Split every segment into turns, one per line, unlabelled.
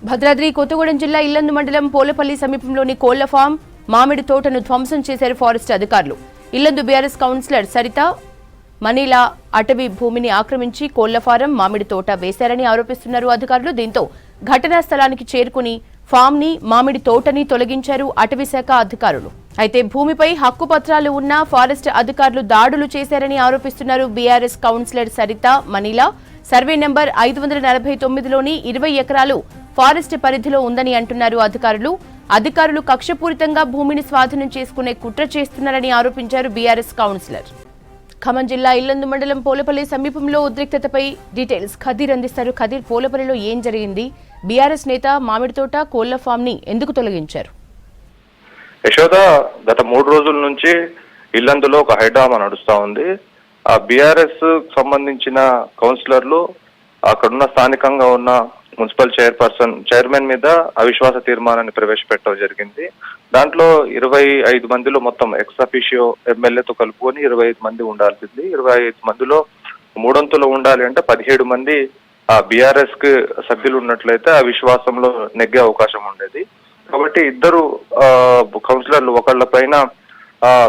భద్రాద్రి కొత్తగూడెం జిల్లా ఇల్లందు మండలం పోలపల్లి సమీపంలోని కోళ్ల ఫామ్ మామిడి తోటను ధ్వంసం చేశారు ఫారెస్ట్ అధికారులు. ఇల్లందు బీఆర్ఎస్ కౌన్సిలర్ సరిత మనీలా అటవీ భూమిని ఆక్రమించి కోళ్ల ఫారం మామిడి తోట వేశారని ఆరోపిస్తున్నారు అధికారులు. దీంతో ఘటనా స్థలానికి చేరుకుని ఫామ్ ని మామిడి తోటని తొలగించారు అటవీ శాఖ అధికారులు. అయితే భూమిపై హక్కు పత్రాలు ఉన్న ఫారెస్ట్ అధికారులు దాడులు చేశారని ఆరోపిస్తున్నారు బీఆర్ఎస్ కౌన్సిలర్ సరిత మనీలా. సర్వే నెంబర్ 549లోని 20 ఎకరాలు ఫారెస్ట్ పరిధిలో ఉందని అంటున్నారు అధికారులు కక్షపూరితంగా భూమిని స్వాధీనం చేసుకునే కుట్ర చేస్తున్నారని ఆరోపించారు బీఆర్ఎస్ కౌన్సిలర్. ఖమ్మం జిల్లా ఇల్లందు మండలం పోలపల్లి సమీపంలో ఉద్రిక్తతపై డీటెయిల్స్ ఖదీర్ అందిస్తారు. ఖదీర్, పోలపల్లిలో ఏం జరిగింది? బీఆర్ఎస్ నేత మామిడి తోట కోళ్ల ఫామ్ ని ఎందుకు తొలగించారు?
యశోద, గత 3 రోజుల నుంచి ఇల్లందులో ఒక హైడ్రామా నడుస్తా ఉంది. ఆ బీఆర్ఎస్ సంబంధించిన కౌన్సిలర్లు అక్కడున్న స్థానికంగా ఉన్న మున్సిపల్ చైర్మన్ మీద అవిశ్వాస తీర్మానాన్ని ప్రవేశపెట్టడం జరిగింది. దాంట్లో 25 మందిలో మొత్తం ఎక్స్ అఫిషియో ఎమ్మెల్యేతో కలుపుకొని 25 మంది ఉండాల్సింది. 25 మందిలో 3 ఉండాలి అంటే 17 మంది ఆ బీఆర్ఎస్ కి సభ్యులు ఉన్నట్లయితే ఆ విశ్వాసంలో నెగ్గే అవకాశం ఉండేది. కాబట్టి ఇద్దరు కౌన్సిలర్లు ఒకళ్ళ పైన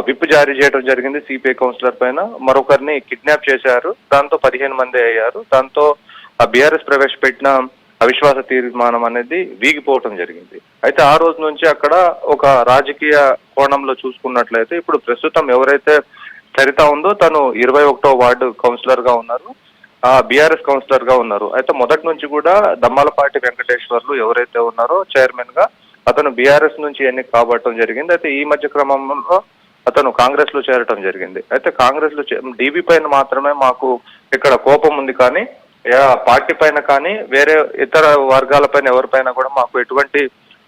విప్ జారీ చేయడం జరిగింది. సిపిఐ కౌన్సిలర్ పైన మరొకరిని కిడ్నాప్ చేశారు. దాంతో 15 మంది అయ్యారు. దాంతో ఆ బీఆర్ఎస్ ప్రవేశపెట్టిన అవిశ్వాస తీర్మానం అనేది వీగిపోవటం జరిగింది. అయితే ఆ రోజు నుంచి అక్కడ ఒక రాజకీయ కోణంలో చూసుకున్నట్లయితే ఇప్పుడు ప్రస్తుతం ఎవరైతే చరిత ఉందో తను 21వ వార్డు కౌన్సిలర్ గా ఉన్నారు, బీఆర్ఎస్ కౌన్సిలర్ గా ఉన్నారు. అయితే మొదటి నుంచి కూడా దమ్మాలపాటి వెంకటేశ్వర్లు ఎవరైతే ఉన్నారో చైర్మన్ గా అతను బీఆర్ఎస్ నుంచి ఎన్నిక కాబట్టడం జరిగింది. అయితే ఈ మధ్య క్రమంలో అతను కాంగ్రెస్ లో చేరటం జరిగింది. అయితే కాంగ్రెస్ లో డీబీ పైన మాత్రమే మాకు ఇక్కడ కోపం ఉంది, కానీ పార్టీ పైన కానీ వేరే ఇతర వర్గాల పైన ఎవరిపైన కూడా మాకు ఎటువంటి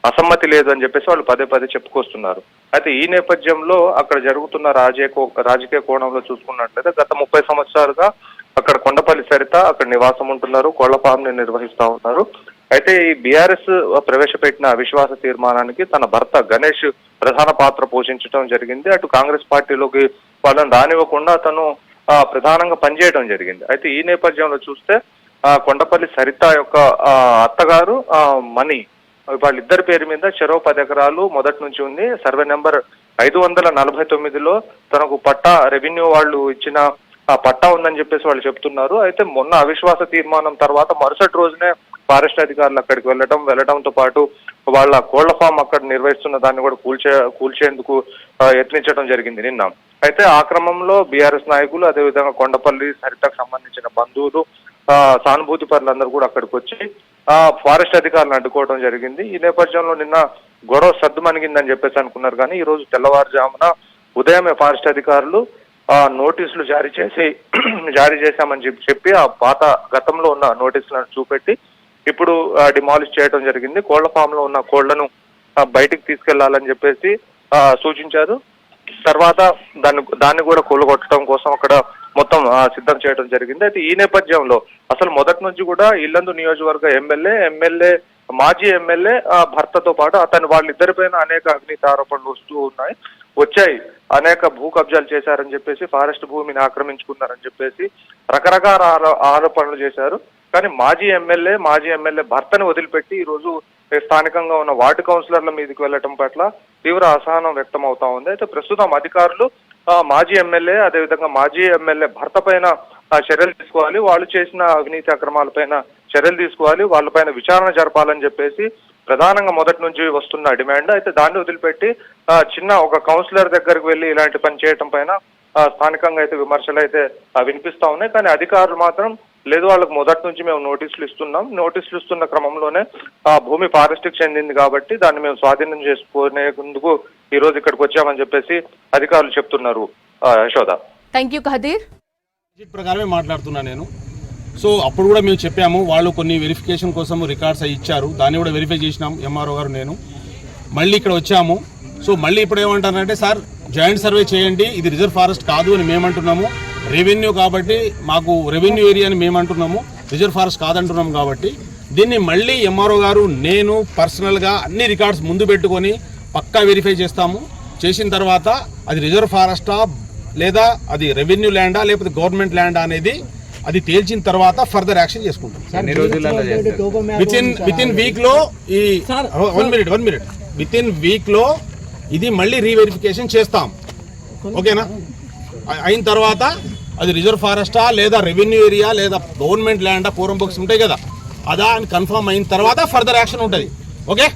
అసమ్మతి లేదు అని చెప్పేసి వాళ్ళు పదే చెప్పుకొస్తున్నారు. అయితే ఈ నేపథ్యంలో అక్కడ జరుగుతున్న రాజకీయ కోణంలో చూసుకున్నట్లయితే గత 30 సంవత్సరాలుగా అక్కడ కొండపల్లి సరిత అక్కడ నివాసం ఉంటున్నారు, కోళ్ల ఫామ్ ని నిర్వహిస్తా ఉన్నారు. అయితే ఈ బీఆర్ఎస్ ప్రవేశపెట్టిన అవిశ్వాస తీర్మానానికి తన భర్త గణేష్ ప్రధాన పాత్ర పోషించడం జరిగింది. అటు కాంగ్రెస్ పార్టీలోకి వాళ్ళని రానివ్వకుండా అతను ప్రధానంగా పనిచేయడం జరిగింది. అయితే ఈ నేపథ్యంలో చూస్తే కొండపల్లి సరిత యొక్క అత్తగారు మణి వాళ్ళిద్దరి పేరు మీద చెరో 10 ఎకరాలు మొదటి నుంచి ఉంది. సర్వే నెంబర్ 549లో తనకు పట్టా రెవెన్యూ వాళ్ళు ఇచ్చిన పట్టా ఉందని చెప్పేసి వాళ్ళు చెప్తున్నారు. అయితే మొన్న అవిశ్వాస తీర్మానం తర్వాత మరుసటి రోజునే ఫారెస్ట్ అధికారులు అక్కడికి వెళ్ళడంతో పాటు వాళ్ళ కోళ్ల ఫామ్ అక్కడ నిర్వహిస్తున్న దాన్ని కూడా కూల్చేందుకు యత్నించడం జరిగింది నిన్న. అయితే ఆ క్రమంలో బీఆర్ఎస్ నాయకులు అదేవిధంగా కొండపల్లి సరితకు సంబంధించిన బంధువులు సానుభూతి పరులందరూ కూడా అక్కడికి వచ్చి ఫారెస్ట్ అధికారులను అడ్డుకోవడం జరిగింది. ఈ నేపథ్యంలో నిన్న గొడవ సద్దుమణిగిందని చెప్పేసి అనుకున్నారు, కానీ ఈ రోజు తెల్లవారుజామున ఉదయమే ఫారెస్ట్ అధికారులు నోటీసులు జారీ చేశామని చెప్పి ఆ పాత గతంలో ఉన్న నోటీసులను చూపెట్టి ఇప్పుడు డిమాలిష్ చేయడం జరిగింది. కోళ్ల ఫామ్ లో ఉన్న కోళ్లను బయటికి తీసుకెళ్లాలని చెప్పేసి సూచించారు. తర్వాత దాన్ని కూడా కూలగొట్టడం కోసం అక్కడ మొత్తం సిద్ధం చేయడం జరిగింది. అయితే ఈ నేపథ్యంలో అసలు మొదటి నుంచి కూడా ఇల్లందు నియోజకవర్గ ఎమ్మెల్యే మాజీ ఎమ్మెల్యే భర్తతో పాటు వాళ్ళిద్దరిపైన అనేక అవినీతి ఆరోపణలు వచ్చాయి. అనేక భూ కబ్జాలు చేశారని చెప్పేసి, ఫారెస్ట్ భూమిని ఆక్రమించుకున్నారని చెప్పేసి రకరకాల ఆరోపణలు చేశారు. కానీ మాజీ ఎమ్మెల్యే భర్తను వదిలిపెట్టి ఈ రోజు స్థానికంగా ఉన్న వార్డు కౌన్సిలర్ల మీదకి వెళ్లడం పట్ల తీవ్ర అసహనం వ్యక్తం అవుతా ఉంది. అయితే ప్రస్తుతం అధికారులు మాజీ ఎమ్మెల్యే అదేవిధంగా మాజీ ఎమ్మెల్యే భర్త పైన చర్యలు తీసుకోవాలి, వాళ్ళు చేసిన అవినీతి అక్రమాల పైన చర్యలు తీసుకోవాలి, వాళ్ళపైన విచారణ జరపాలని చెప్పేసి ప్రధానంగా మొదటి నుంచి వస్తున్న డిమాండ్. అయితే దాన్ని వదిలిపెట్టి చిన్న ఒక కౌన్సిలర్ దగ్గరకు వెళ్ళి ఇలాంటి పని చేయటం పైన స్థానికంగా అయితే విమర్శలు అయితే వినిపిస్తా ఉన్నాయి. కానీ అధికారులు మాత్రం లేదు, వాళ్ళకు మొదటి నుంచి మేము నోటీసులు ఇస్తున్న క్రమంలోనే భూమి ఫారెస్ట్ కి చెందింది కాబట్టి దాన్ని మేము స్వాధీనం చేసుకునేందుకు ఈ రోజు ఇక్కడికి వచ్చామని చెప్పేసి అధికారులు చెప్తున్నారు. Yashoda,
thank you Khadeer.
ప్రకారమే మాట్లాడుతున్నా నేను. సో అప్పుడు కూడా మేము చెప్పాము, వాళ్ళు కొన్ని వెరిఫికేషన్ కోసం రికార్డ్స్ ఇచ్చారు, దాన్ని కూడా వెరిఫై చేసినాం ఎంఆర్ఓ గారు నేను. మళ్ళీ ఇక్కడ వచ్చాము. సో మళ్ళీ ఇప్పుడు ఏమంటారంటే సార్ జాయింట్ సర్వే చేయండి, ఇది రిజర్వ్ ఫారెస్ట్ కాదు అని మేమంటున్నాము, రెవెన్యూ కాబట్టి మాకు రెవెన్యూ ఏరియా అని మేమంటున్నాము, రిజర్వ్ ఫారెస్ట్ కాదంటున్నాము. కాబట్టి దీన్ని మళ్ళీ ఎంఆర్ఓ గారు నేను పర్సనల్గా అన్ని రికార్డ్స్ ముందు పెట్టుకొని పక్కా వెరిఫై చేస్తాము. చేసిన తర్వాత అది రిజర్వ్ ఫారెస్టా లేదా అది రెవెన్యూ ల్యాండా లేకపోతే గవర్నమెంట్ ల్యాండా అనేది అది తేల్చిన తర్వాత ఫర్దర్ యాక్షన్ చేసుకుంటాం. విత్ ఇన్ వీక్ లో ఈ 1 మినిట్ విత్ ఇన్ వీక్ లో ఇది మళ్ళీ రీవెరిఫికేషన్ చేస్తాం. ఓకేనా? అయిన తర్వాత అది రిజర్వ్ ఫారెస్టా లేదా రెవెన్యూ ఏరియా లేదా గవర్నమెంట్ ల్యాండా పూర్వం బుక్స్ ఉంటాయి కదా, అదా అని కన్ఫర్మ్ అయిన తర్వాత ఫర్దర్ యాక్షన్ ఉంటుంది. ఓకే.